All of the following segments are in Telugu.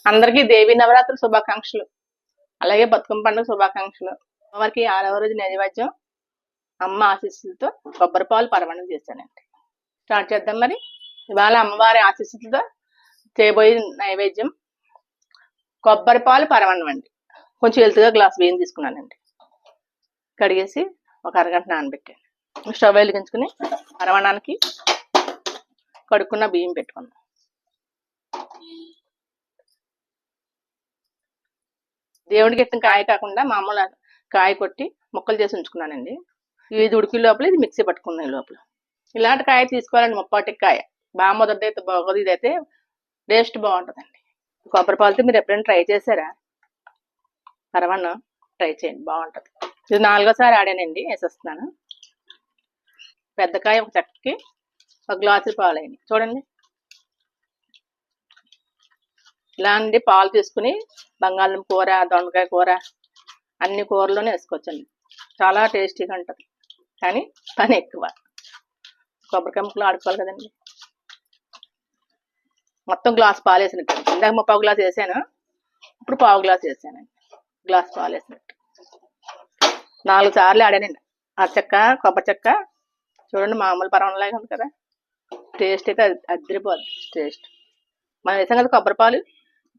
అందరికీ దేవి నవరాత్రుల శుభాకాంక్షలు. అలాగే బతుకమ్మ పండుగ శుభాకాంక్షలు. అమ్మవారికి 6వ రోజు నైవేద్యం అమ్మ ఆశీస్సులతో కొబ్బరి పాలు పరమాన్నం చేశానండి. స్టార్ట్ చేద్దాం మరి. ఇవాళ అమ్మవారి ఆశీస్సులతో చేయబోయే నైవేద్యం కొబ్బరి పాలు పరమాన్నం అండి. కొంచెం ఎలుతుగా గ్లాస్ బియ్యం తీసుకున్నానండి. కడిగేసి ఒక అరగంట నానబెట్టాను. స్టవ్ వెలిగించుకుని పరమాన్నానికి కడుక్కున్న బియ్యం పెట్టుకున్నాం. దేవుడికి ఎత్తిన కాయ కాకుండా మామూలు కాయ కొట్టి ముక్కలు చేసి ఉంచుకున్నానండి. ఇది ఉడికి లోపల ఇది మిక్సీ పట్టుకున్నాయి లోపల. ఇలాంటి కాయ తీసుకోవాలండి. ముప్పాటి కాయ బాగా మొదటి అయితే బాగోదు, ఇదైతే టేస్ట్ బాగుంటుందండి. కొబ్బరి పాలతో మీరు ఎప్పుడైనా ట్రై చేశారా? పరమాన్నం ట్రై చేయండి, బాగుంటుంది. ఇది 4వసారి ఆడానండి, వేసేస్తున్నాను. పెద్ద కాయ ఒక చెక్కకి 1 గ్లాసు పాలు అయింది చూడండి. ఇలాంటి పాలు తీసుకుని బంగాళదుంప కూర, దొండకాయ కూర అన్ని కూరలోనే వేసుకోవచ్చండి. చాలా టేస్టీగా ఉంటుంది, కానీ పని ఎక్కువ. కొబ్బరికాయ ముక్కలు ఆడుకోవాలి కదండి. మొత్తం గ్లాస్ పాలు వేసినట్టు. ఇందాక 3/4 గ్లాస్ వేసాను, ఇప్పుడు 1/4 గ్లాస్ వేసానండి. గ్లాస్ పాలు వేసినట్టు 4 సార్లు ఆడానండి. అరచెక్క కొబ్బరి చెక్క చూడండి, మామూలు పరమాన్నంలాగా ఉంది కదా. టేస్ట్ అయితే అదిరిపోద్ది టేస్ట్. మనం వేసాం కదా కొబ్బరి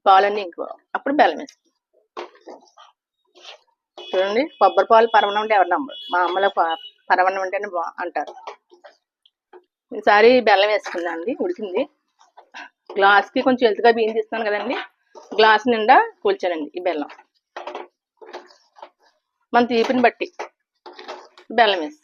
పాలన్నీ ఇంకో అప్పుడు బెల్లం వేస్తాం. చూడండి, కొబ్బరి పాలు పరమాన్నం అంటే ఎవరు నమ్మరు. మా అమ్మలో పరమాన్నం అంటేనే అంటారు. ఈసారి బెల్లం వేసుకుందండి, ఉడికింది. గ్లాస్కి కొంచెం ఎలుతుగా బియ్యం తీస్తున్నాను కదండి, గ్లాస్ నిండా కూల్చానండి ఈ బెల్లం. మన తీపిని బట్టి బెల్లం వేసి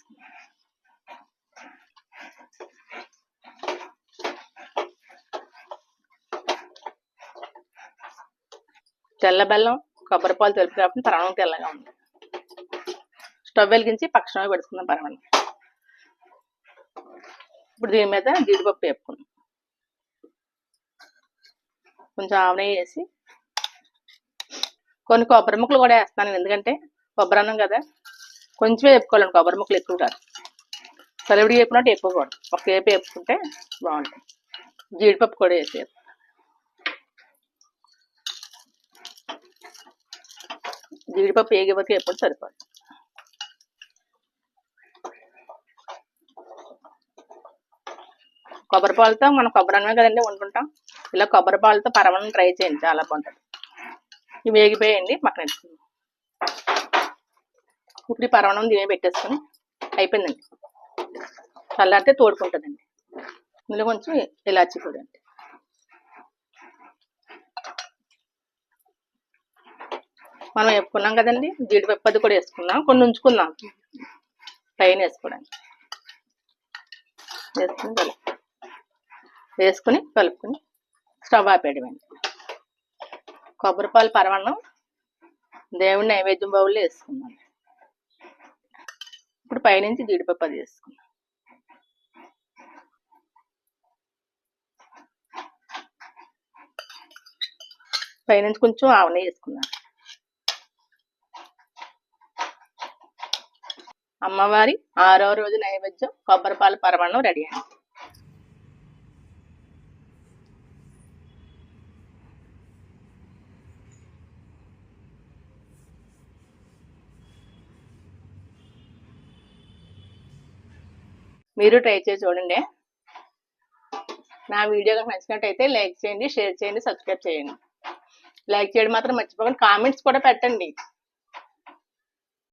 తెల్ల బెల్లం కొబ్బరి పాలు తెలుపు కాబట్టి పరమాన్నం తెల్లగా ఉంది. స్టవ్ వెలిగించి పక్కన పెట్టుకుందాం పరమాన్నం. ఇప్పుడు దీని మీద జీడిపప్పు వేపుకుందాం. కొంచెం ఆవనెయ్యి వేసి కొన్ని కొబ్బరి ముక్కలు కూడా వేస్తాను, ఎందుకంటే కొబ్బరి అన్నం కదా, కొంచెమే వేపుకోవాలండి. కొబ్బరి ముక్కలు ఎక్కువ కాదు, సలివిడి వేపుకుంటే ఎక్కువ కూడా, ఒక వేపు వేపుకుంటే బాగుంటుంది. జీడిపప్పు కూడా వేసి జీడిపప్పు ఏగే వరకు ఎప్పుడు సరిపోదు. కొబ్బరి పాలతో మనం కొబ్బరి అన్నం కదండి వండుకుంటాం. ఇలా కొబ్బరి పాలతో పరమాన్నం ట్రై చేయండి, చాలా బాగుంటుంది. ఇవి వేగిపోయండి, పక్కన పెట్టుకుందాం. ఇప్పుడు ఈ పరమాన్నం దీని పెట్టేసుకొని అయిపోయిందండి. చల్లారితే తోడుకుంటుందండి. ఇందులో కొంచెం ఇలాచీ పొడి అండి. మనం వేపుకున్నాం కదండి, జీడిపప్పు అది కూడా వేసుకున్నాం. కొన్ని ఉంచుకుందాం పైన వేసుకోవడానికి. వేసుకుని కలుపుకొని స్టవ్ ఆపేయడమండి. కొబ్బరి పాలు పరమాన్నం దేవుడి నైవేద్యం బౌల్లో వేసుకున్నాం. ఇప్పుడు పైనుంచి జీడిపప్పు అది వేసుకున్నాం. పైనుంచి కొంచెం ఆవనే వేసుకున్నాం. అమ్మవారి 6వ రోజు నైవేద్యం కొబ్బరి పాలు పరమాన్నం రెడీ అండి. మీరు ట్రై చేసి చూడండి. నా వీడియో కనుక నచ్చినట్టయితే లైక్ చేయండి, షేర్ చేయండి, సబ్స్క్రైబ్ చేయండి. లైక్ చేయడం మాత్రం మర్చిపోకండి. కామెంట్స్ కూడా పెట్టండి.